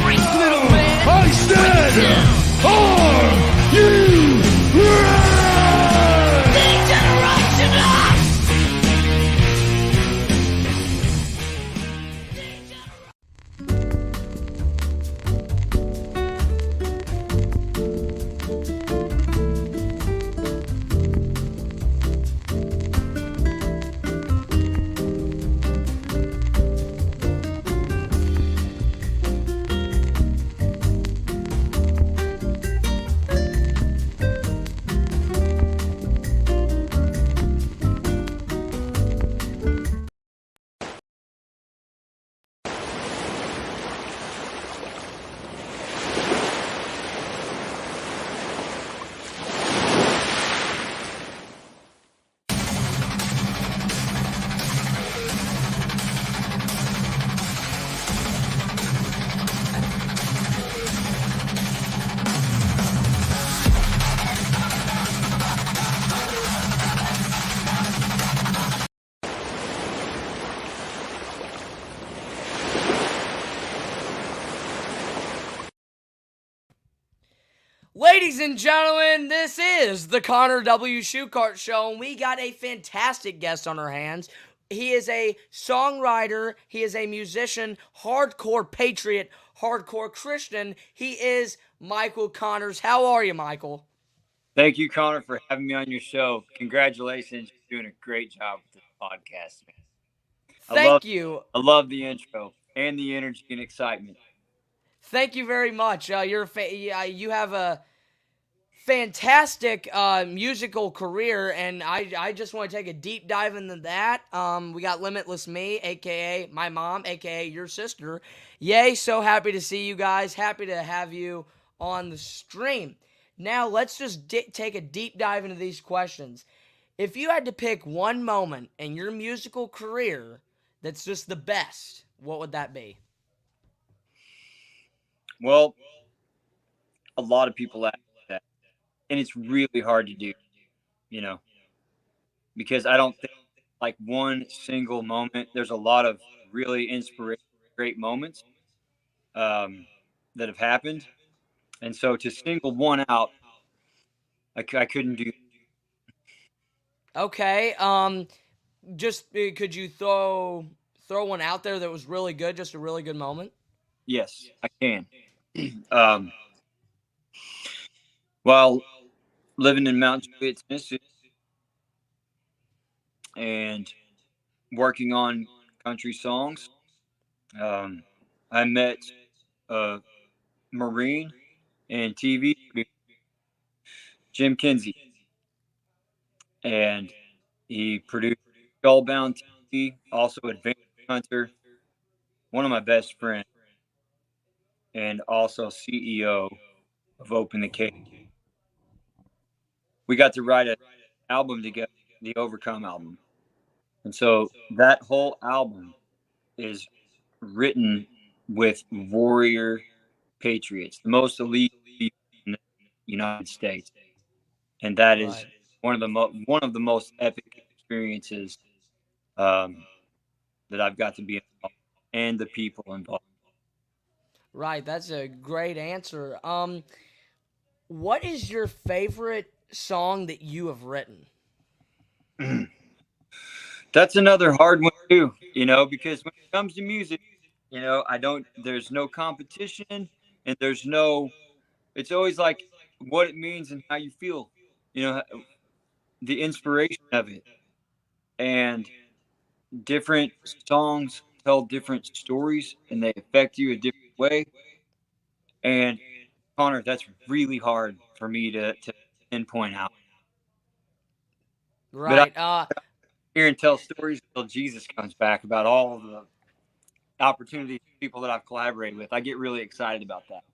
Little man, I stand. Are you ready? Degeneration X! Ladies and gentlemen, this is the Connor W. Schuchardt Show, and we got a fantastic guest on our hands. He is a songwriter, he is a musician, hardcore patriot, hardcore Christian. He is Micheal Connors. How are you, Michael? Thank you, Connor, for having me on your show. Congratulations. You're doing a great job with this podcast, man. Thank you. I love the intro and the energy and excitement. Thank you very much. You have a fantastic musical career, and I just want to take a deep dive into that. We got Limitless Me, a.k.a. my mom, a.k.a. your sister. Yay, so happy to see you guys. Happy to have you on the stream. Now, let's just take a deep dive into these questions. If you had to pick one moment in your musical career that's just the best, what would that be? Well, a lot of people ask that, and it's really hard to do, because I don't think like one single moment. There's a lot of really inspirational, great moments that have happened, and so to single one out, I couldn't do. Okay, just could you throw one out there that was really good, just a really good moment? Yes, I can. While living in Mount Juliet, Tennessee, and working on country songs, I met a Marine and TV producer, Jim Kinsey, and he produced Skullbound TV, also Advanced Hunter, one of my best friends, and also CEO of Open the Cage. We got to write an album together, the Overcome album. And so that whole album is written with warrior patriots, the most elite people in the United States. And that is one of the most epic experiences that I've got to be involved in, and the people involved. Right, that's a great answer. What is your favorite song that you have written? That's another hard one too, because when it comes to music, there's no competition, and it's always like what it means and how you feel, the inspiration of it. And different songs tell different stories, and they affect you a different way. And Connor, that's really hard for me to pinpoint out. Right. But I hear and tell stories until Jesus comes back about all of the opportunities, people that I've collaborated with. I get really excited about that.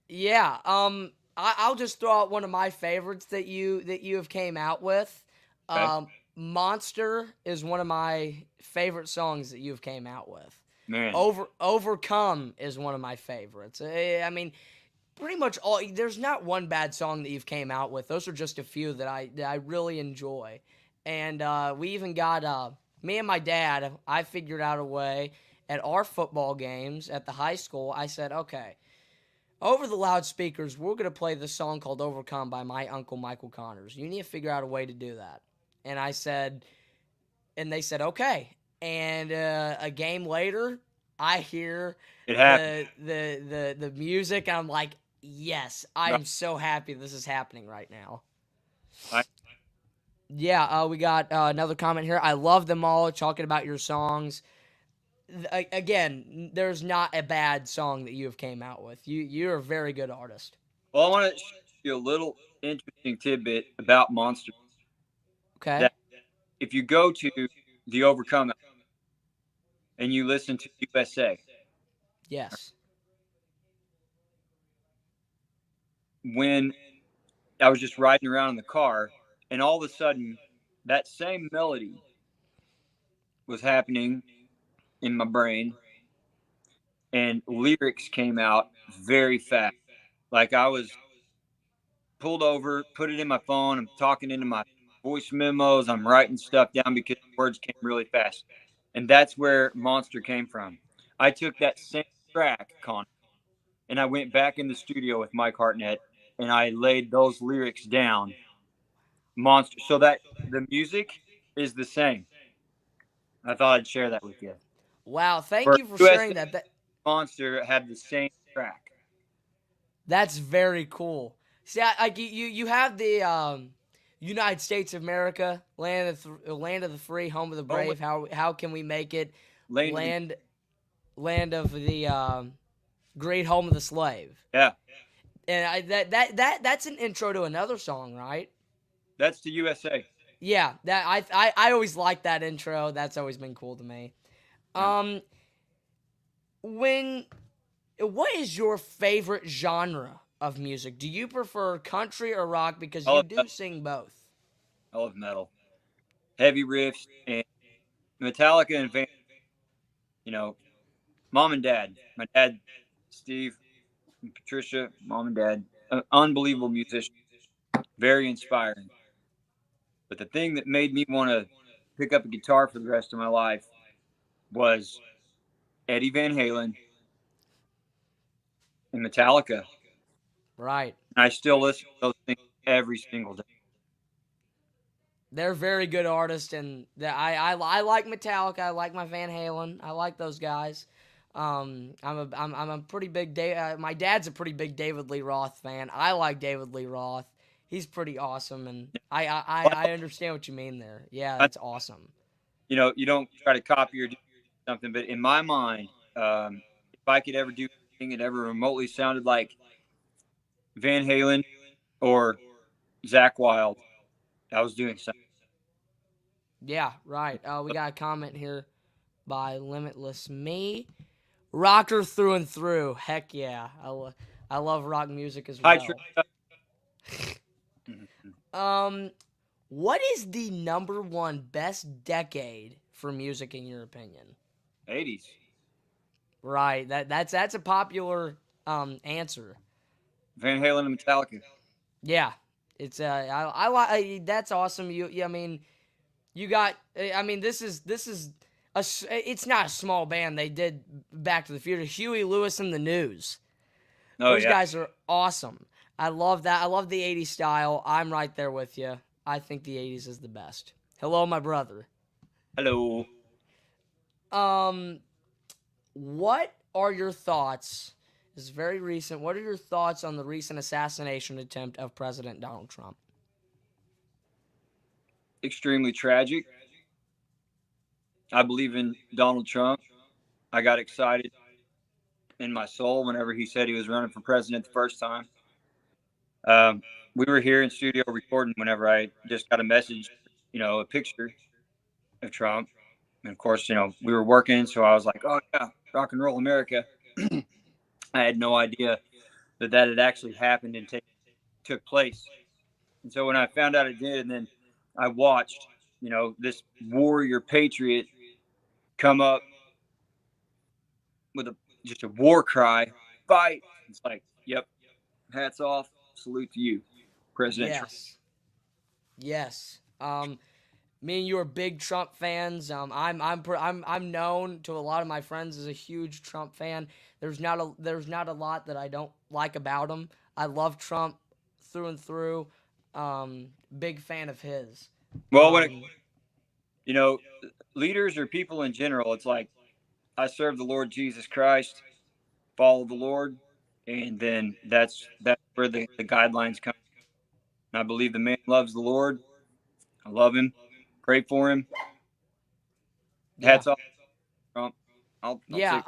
Yeah. I'll just throw out one of my favorites that you have came out with. Okay. Monster is one of my favorite songs that you've came out with. Man. Overcome is one of my favorites. I mean, pretty much all. There's not one bad song that you've came out with. Those are just a few that I really enjoy. And we even got me and my dad. I figured out a way at our football games at the high school. I said, okay, Over the loudspeakers, we're going to play this song called Overcome by my uncle Micheal Connors. You need to figure out a way to do that. And I said, and they said, okay. And a game later, I hear It happened. the music, and I'm like, yes, I Right. am so happy this is happening right now. I, Yeah, we got another comment here. I love them all, talking about your songs. Again, there's not a bad song that you have came out with. You're a very good artist. well, I want to share you a little interesting tidbit about Monster. Okay. That if you go to the Overcome and you listen to USA, Yes. when I was just riding around in the car, and all of a sudden, that same melody was happening in my brain, and lyrics came out very fast. Like I was pulled over, put it in my phone. I'm talking into my voice memos. I'm writing stuff down because words came really fast. And that's where Monster came from. I took that same track, Con, and I went back in the studio with Mike Hartnett and I laid those lyrics down. Monster. So that the music is the same. I thought I'd share that with you. Wow. Thank For you for sharing USA, that. Monster had the same track. That's very cool. See, like you have the United States of America, land of the free, home of the Home brave. How can we make it Lane of the land land of the great home of the slave? yeah, And that's an intro to another song, right? that's the USA. Yeah, that I always like that intro. That's always been cool to me. Yeah. Um, when what is your favorite genre of music? Do you prefer country or rock? Because I you love do metal. sing both. I love metal, heavy riffs, and Metallica and Van. You know, mom and dad. My dad, Steve, and Patricia, mom and dad, unbelievable musicians, very inspiring. But the thing that made me want to pick up a guitar for the rest of my life was Eddie Van Halen and Metallica. Right. And I still listen to those things every single day. They're very good artists, and I like Metallica. I like my Van Halen. I like those guys. I'm a pretty big my dad's a pretty big David Lee Roth fan. I like David Lee Roth. He's pretty awesome, and I understand what you mean there. Yeah, I, that's awesome. you don't try to copy or do something, but in my mind, if I could ever do anything that ever remotely sounded like Van Halen or Zach Wild, I was doing something. Yeah, right. We got a comment here by Limitless Me. Rocker through and through. Heck yeah. I love rock music as Hi, well. Trisha. Um, what is the number one best decade for music in your opinion? 80s. Right. That's a popular answer. Van Halen and Metallica. Yeah. It's I like that's awesome. I mean, you got I mean this is it's not a small band. They did Back to the Future. Huey Lewis and the News. Oh, Those yeah. guys are awesome. I love that. I love the 80s style. I'm right there with you. I think the 80s is the best. Hello, my brother. Hello. Um, what are your thoughts? This is very recent. What are your thoughts on the recent assassination attempt of President Donald Trump? Extremely tragic. I believe in Donald Trump. I got excited in my soul whenever he said he was running for president the first time. We were here in studio recording whenever I just got a message, a picture of Trump. And of course, we were working, so I was like, oh, yeah, rock and roll America. I had no idea that had actually happened and took place. And so when I found out it did, and then I watched, this warrior patriot come up with just a war cry, fight. It's like, yep, hats off, salute to you, President Trump. Yes. Yes. Me and you are big Trump fans. I'm known to a lot of my friends as a huge Trump fan. There's not a lot that I don't like about him. I love Trump through and through. Big fan of his. Well, when it, you know, leaders or people in general, it's like I serve the Lord Jesus Christ, follow the Lord, and then that's where the guidelines come. And I believe the man loves the Lord. I love him. Pray for him. Yeah, Hats off, Trump. I'll yeah. take.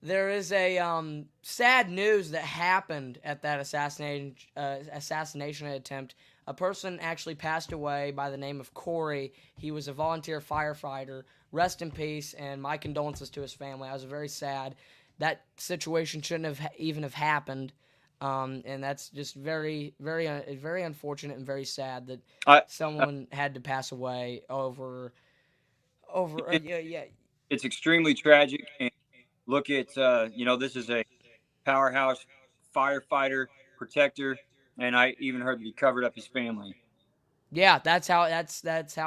There is a sad news that happened at that assassination attempt. A person actually passed away by the name of Corey. He was a volunteer firefighter. Rest in peace, and my condolences to his family. I was very sad. That situation shouldn't even have happened, and that's just very, very, very unfortunate and very sad that I, someone had to pass away over. it, Yeah, yeah. it's extremely tragic. And look at this is a powerhouse firefighter, protector, and I even heard that he covered up his family. Yeah, that's how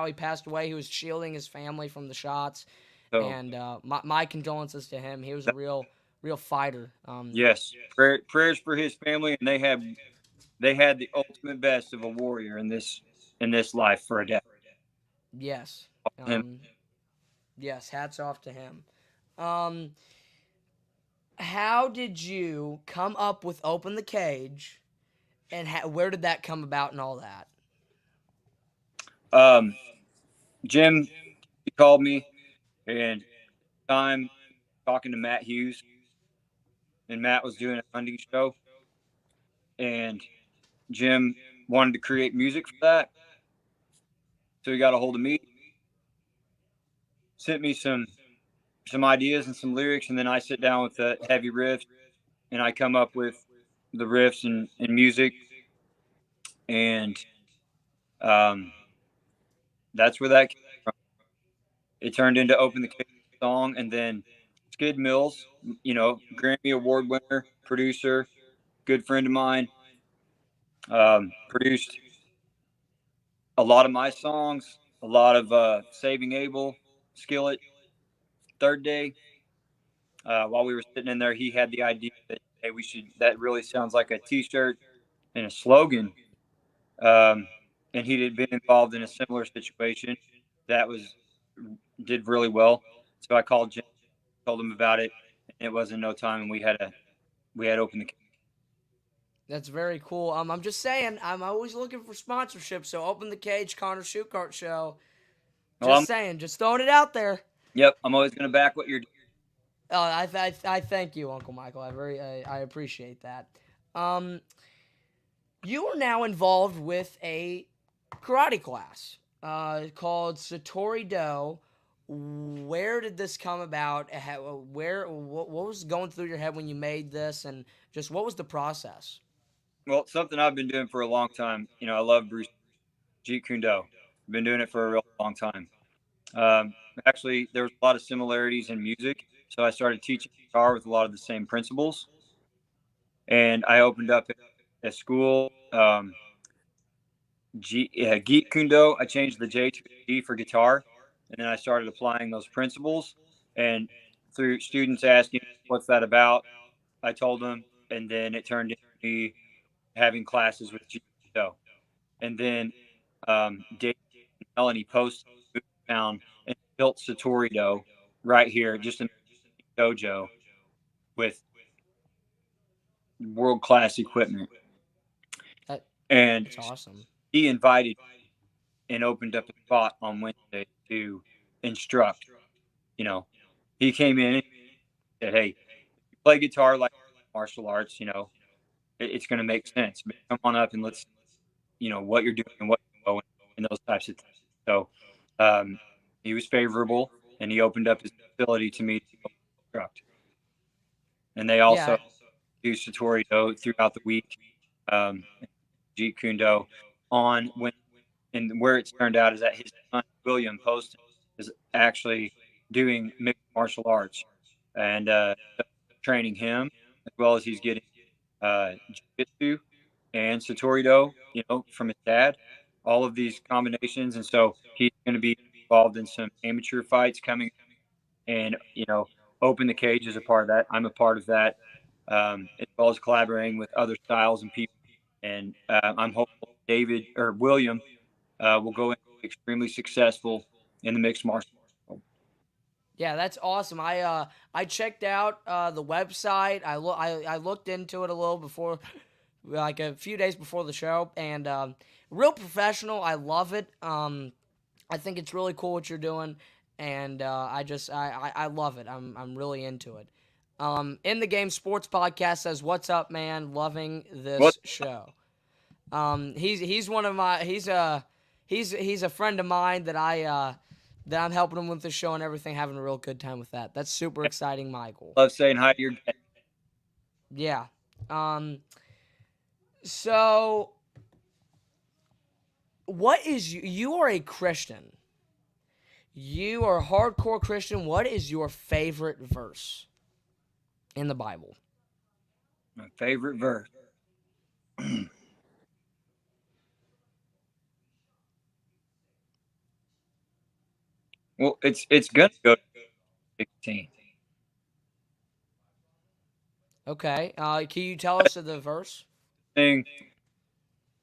he passed away. He was shielding his family from the shots, So and my condolences to him. He was a that, real fighter. yes, prayers for his family, and they had the ultimate best of a warrior in this life for a day. Yes, Him. um, yes. Hats off to him. Um, how did you come up with "Open the Cage," and where did that come about and all that? Um, Jim, he called me, and time talking to Matt Hughes, and Matt was doing a hunting show, and Jim wanted to create music for that, so he got a hold of me, sent me some ideas and some lyrics, and then I sit down with the heavy riffs, and I come up with the riffs and music, and um, that's where that came from. It turned into "Open the Cage" song, and then Skid Mills, Grammy Award winner, producer, good friend of mine, produced a lot of my songs, a lot of Saving Abel, Skillet, Third Day. While we were sitting in there, he had the idea that, hey, that really sounds like a T-shirt and a slogan. Um, and he had been involved in a similar situation that did really well. So I called Jim, told him about it, and it wasn't no time, and we had opened the. That's very cool. I'm just saying, I'm always looking for sponsorship. So open the cage, Connor Schuchardt show. Well, Just saying, just throwing it out there. yep, I'm always going to back what you're doing. I thank you, Uncle Michael. I appreciate that. Um, you are now involved with a karate class called Satori Do. Where did this come about? What was going through your head when you made this, and just what was the process? Well, something I've been doing for a long time. I love Bruce Jeet Kune Do. I've been doing it for a real long time. Um, Actually, there was a lot of similarities in music, so I started teaching guitar with a lot of the same principles. And I opened up a school, Geet Kundo. I changed the J to a G for guitar, and then I started applying those principles. And through students asking, "What's that about?" I told them, and then it turned into me having classes with Geet Kundo. And then Dave and Melanie posted down and built Satori Do right here, just in dojo with world class equipment. That And That's awesome. he invited and opened up a spot on Wednesday to instruct. You know, he came in and said, "Hey, you play guitar like martial arts. It's going to make sense. But come on up and let's, what you're doing and what you know and those types of things." So he was favorable, and he opened up his facility to me to instruct. And they Yeah, also do Satori Do throughout the week, um, Jeet Kune Do on when and where it's turned out is that his son William Poston is actually doing mixed martial arts and training him as well as he's getting jiu-jitsu and Satori Do, from his dad. all of these combinations, and so he's going to be involved in some amateur fights coming, and open the cage is a part of that. I'm a part of that, as well as collaborating with other styles and people. And I'm hopeful David or William will go extremely successful in the mixed martial arts. Yeah, that's awesome. I checked out the website. I looked into it a little before, like a few days before the show, and real professional. I love it. I think it's really cool what you're doing, and I love it. I'm really into it. In the Game Sports Podcast says, "What's up, man? Loving What? this show." He's one of my he's a friend of mine that I'm helping him with the show and everything, having a real good time with that. That's super exciting, Michael. Love saying hi to your dad. Yeah. Um. So, what is you are a Christian. You are a hardcore Christian. What is your favorite verse in the Bible? My favorite verse. Well, it's gonna go to 16. Okay. Can you tell us of the verse? Thing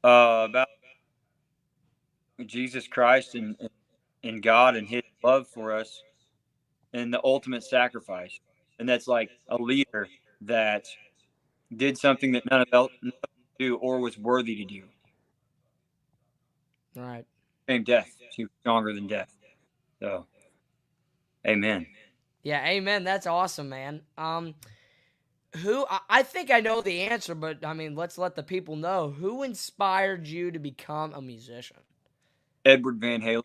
about Jesus Christ and God and His love for us and the ultimate sacrifice, and that's like a leader that did something that none of us do or was worthy to do. All right. Same death. She was stronger than death. So, amen. Yeah. Amen. That's awesome, man. I think I know the answer, but I mean, let's let the people know who inspired you to become a musician. Edward Van Halen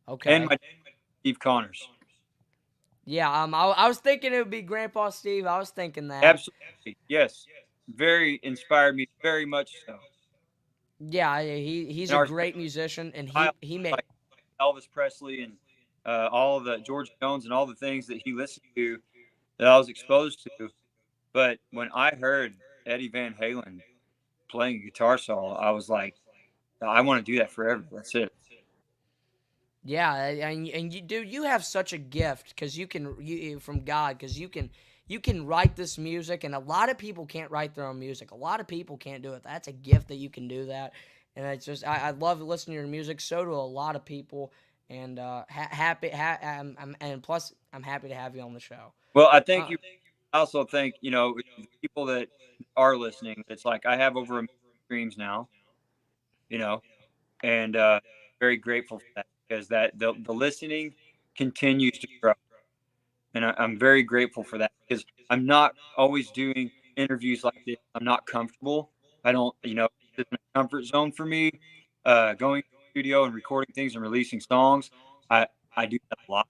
and Okay. my Steve Connors. Yeah. I was thinking it would be Grandpa Steve. I was thinking that. Absolutely. Yes. Very inspired me, very much so. Yeah. He's In a our great musician, and style, he made. like Elvis Presley and all of the George Jones and all the things that he listened to that I was exposed to. But when I heard Eddie Van Halen playing a guitar solo, I was like, I want to do that forever. That's it. Yeah, and you dude, you have such a gift because from God because you can write this music, and a lot of people can't write their own music. A lot of people can't do it. That's a gift that you can do that, and it's just I love listening to your music. So do a lot of people, and and plus I'm happy to have you on the show. Well, I thank Uh, you. I also think, the people that are listening, it's like I have over 1 million streams now, you know, and very grateful for that because the listening continues to grow. And I'm very grateful for that because I'm not always doing interviews like this. I'm not comfortable. I don't, it's a comfort zone for me. Going to the studio and recording things and releasing songs, I I do that a lot.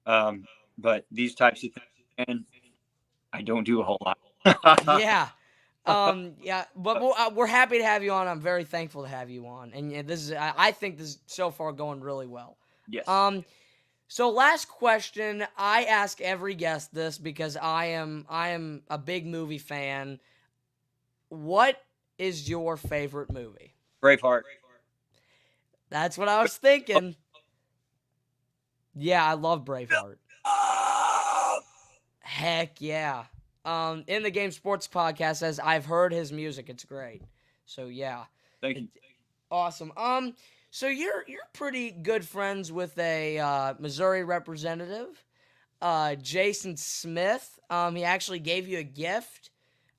Um, but these types of things, man, I don't do a whole lot. yeah, yeah, but we're happy to have you on. I'm very thankful to have you on, and yeah, this is I think this is so far going really well. Yes. Um, So last question, I ask every guest this because I am a big movie fan. What is your favorite movie? Braveheart. That's what I was thinking. Yeah, I love Braveheart. Heck yeah. In the Game Sports Podcast says I've heard his music. It's great. So yeah, Thank you. awesome. So you're pretty good friends with a Missouri representative, Jason Smith. He actually gave you a gift.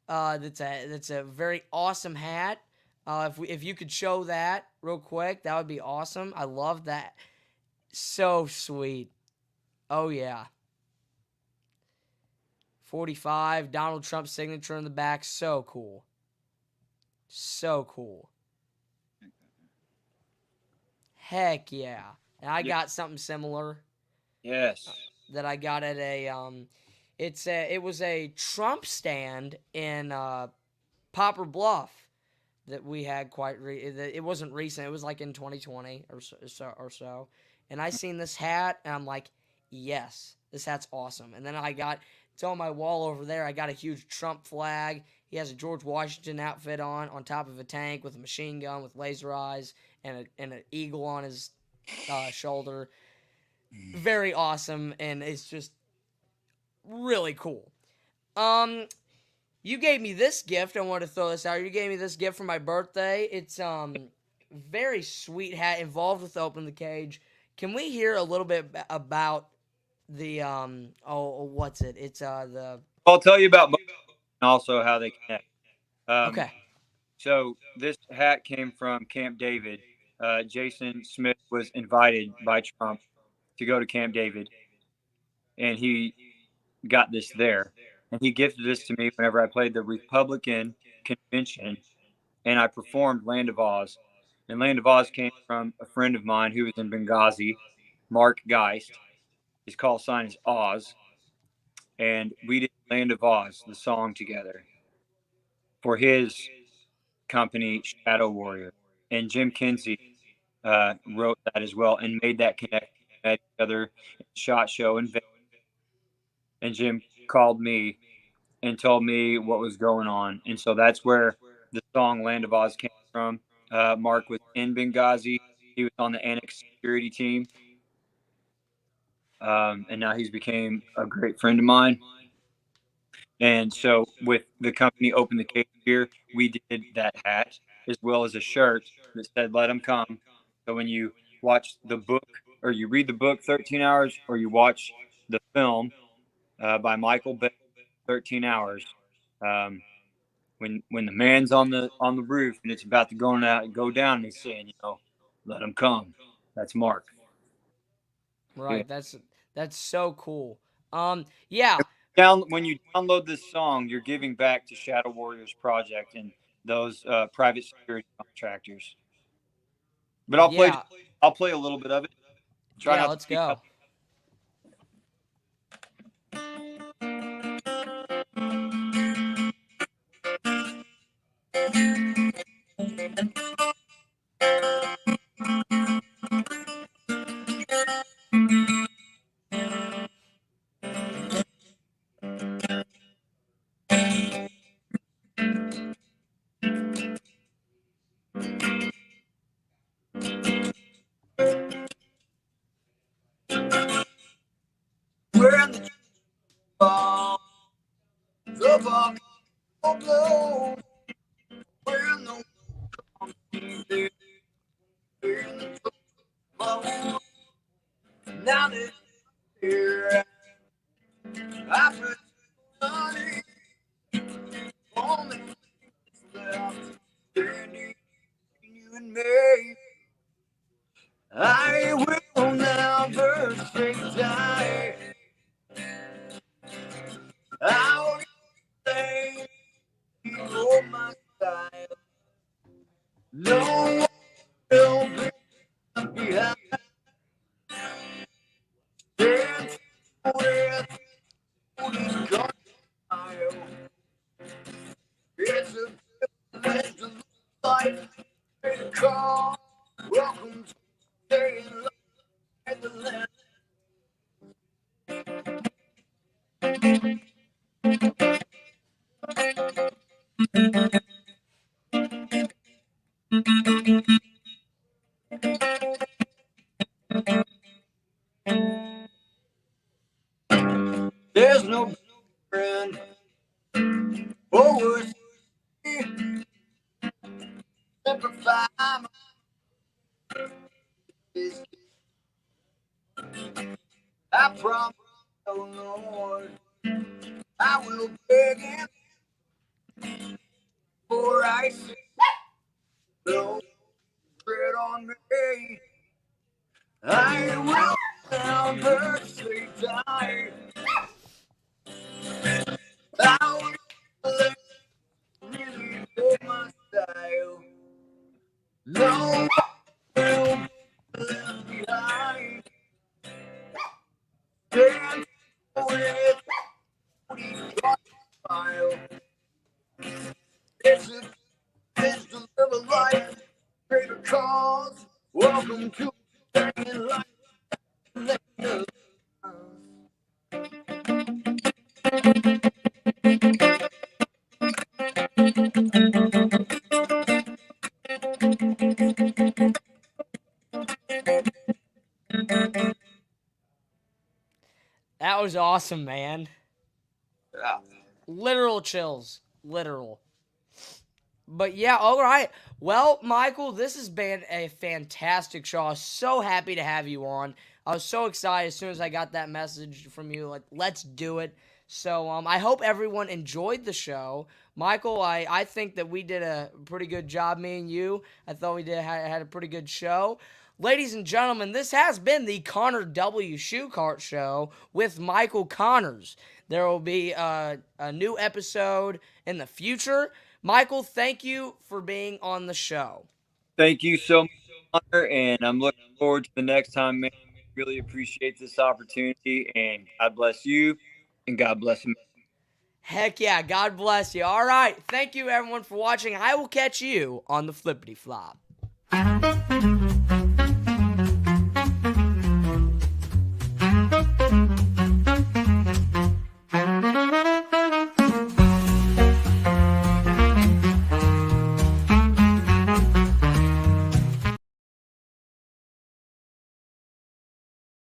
That's a very awesome hat. If you could show that real quick, that would be awesome. I love that. So sweet. Oh yeah. 45, Donald Trump signature in the back. So cool. So cool. Heck yeah. And I Yeah. got something similar Yes. that I got at it was a Trump stand in Popper Bluff that we had it wasn't recent. It was like in 2020 or so. And I seen this hat and I'm like, yes, this hat's awesome. And then it's on my wall over there. I got a huge Trump flag. He has a George Washington outfit on top of a tank with a machine gun with laser eyes. and an eagle on his shoulder. Very awesome, and it's just really cool. Um, you gave me this gift. I want to throw this out. You gave me this gift for my birthday. It's very sweet hat involved with Open the Cage. Can we hear a little bit about the what's it? It's the I'll tell you about both and also how they connect. Um, okay. so this hat came from Camp David. Jason Smith was invited by Trump to go to Camp David, and he got this there. And he gifted this to me whenever I played the Republican convention and I performed Land of Oz. And Land of Oz came from a friend of mine who was in Benghazi, Mark Geist. His call sign is Oz. And we did Land of Oz, the song together, for his company, Shadow Warrior. And Jim Kinsey wrote that as well and made that connection. Met each other in SHOT Show in Vegas. And Jim called me and told me what was going on. And so that's where the song Land of Oz came from. Mark was in Benghazi. He was on the Annex security team. And now he's became a great friend of mine. And so with the company Open the Cage here, we did that hat as well as a shirt that said, Let 'em come. So when you watch the book or you read the book 13 hours or you watch the film by Michael Bay, 13 hours, um, when the man's on the roof and it's about to go down and he's saying, let him come. That's Mark. Yeah. Right. That's so cool. Yeah. When you download this song, you're giving back to Shadow Warriors Project and those private security contractors. But Yeah. I'll play a little bit of it. Try Yeah, not to let's beat up. go. We're in the ball, the ball blow. We're in the we're in the ball. Now that here, I put money on the left, standing you and me. I will never say die. I'll say you my style. No one will be behind. Dance with the style. It's a privilege to life. Call. Welcome to staying life the land. There's no friend over simplify my business. I promise, oh Lord, I will beg him for I see no bread on me. I will never say die. I will let really know my style. No one will be left behind. Dance with the smile. It's a bitch to live a life, greater cause. Welcome to staying life. was awesome, man. Yeah. Literal chills. Literal. But yeah, all right. Well, Michael, this has been a fantastic show. I was so happy to have you on. I was so excited as soon as I got that message from you. Like, let's do it. So I hope everyone enjoyed the show. Michael, I think that we did a pretty good job, me and you. I thought we had a pretty good show. Ladies and gentlemen, this has been the Connor W. Schuchardt Show with Micheal Connors. There will be a new episode in the future. Michael, thank you for being on the show. Thank you so much, Connor, and I'm looking forward to the next time, man. Really appreciate this opportunity, and God bless you, and God bless America. Heck yeah, God bless you. All right, thank you everyone for watching. I will catch you on the flippity flop.